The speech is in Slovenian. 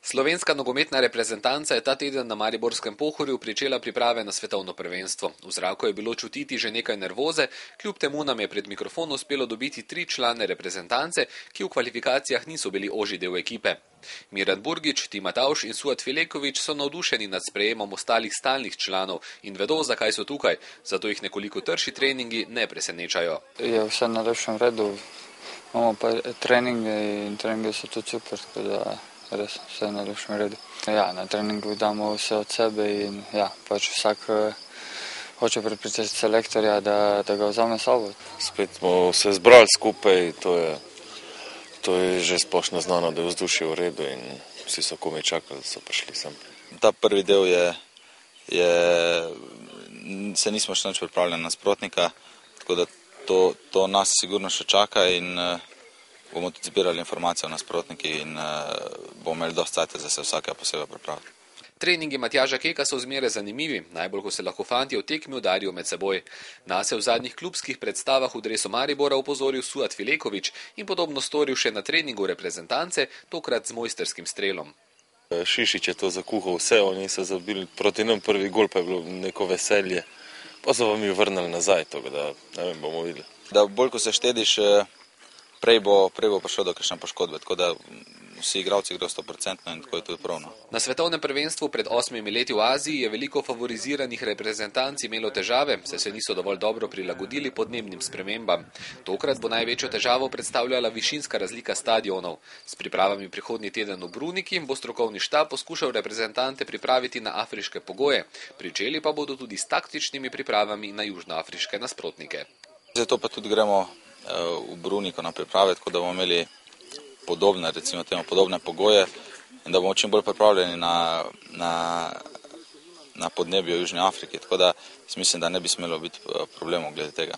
Slovenska nogometna reprezentanca je ta teden na mariborskem Pohorju pričela priprave na svetovno prvenstvo. V zraku je bilo čutiti že nekaj nervoze, kljub temu nam je pred mikrofon uspelo dobiti 3 člane reprezentance, ki v kvalifikacijah niso bili ožji del ekipe. Miran Burgič, Tima Tauš in Suat Fileković so navdušeni nad sprejemom ostalih stalnih članov in vedo, zakaj so tukaj, zato jih nekoliko trši treningi ne presenečajo. Je vse na lepšem redu, imamo pa treninge in treninge so tudi super, tako da res vse na lepšem redu. Ja, na treningu damo vse od sebe in ja, pač vsak hoče prepričati selektorja, da ga vzame sabo. Spet smo se zbrali skupaj, to je že splošno znano, da je vzdušje v redu in vsi so komaj čakali, da so prišli sem. Ta prvi del se nismo še nič pripravljali na nasprotnika, tako da to nas sigurno še čaka in bomo tudi zbirali informacije o nasprotniki in bomo imeli dosti časa, da se vsakega posebej pripraviti. Treningi Matjaža Keka so zmeraj zanimivi, najbolj ko se lahko fantje v tekmi udarijo med seboj. Nas je v zadnjih klubskih predstavah v dresu Maribora opozoril Suat Fileković in podobno storil še na treningu reprezentance, tokrat z mojsterskim strelom. Šišić je to zakuhal vse, oni so zabili proti nam prvi gol, pa je bilo neko veselje. Pa so vam jo vrnili nazaj, tako da ne vem, bomo videli. Da bolj ko se štediš, prej bo prišlo do kakšne poškodbe, tako da vsi igralci grejo 100% in tako je tudi pravno. Na svetovnem prvenstvu pred 8 leti v Aziji je veliko favoriziranih reprezentanc imelo težave, saj se niso dovolj dobro prilagodili podnebnim spremembam. Tokrat bo največjo težavo predstavljala višinska razlika stadionov. S pripravami prihodnji teden v Bruniki bo strokovni štab poskušal reprezentante pripraviti na afriške pogoje, pričeli pa bodo tudi s taktičnimi pripravami na južnoafriške nasprotnike. Zato pa tudi gremo v Bruniko na priprave, tako da bomo imeli podobne pogoje in da bomo čim bolj pripravljeni na podnebje v Južni Afriki, tako da mislim, da ne bi smelo biti problemov glede tega.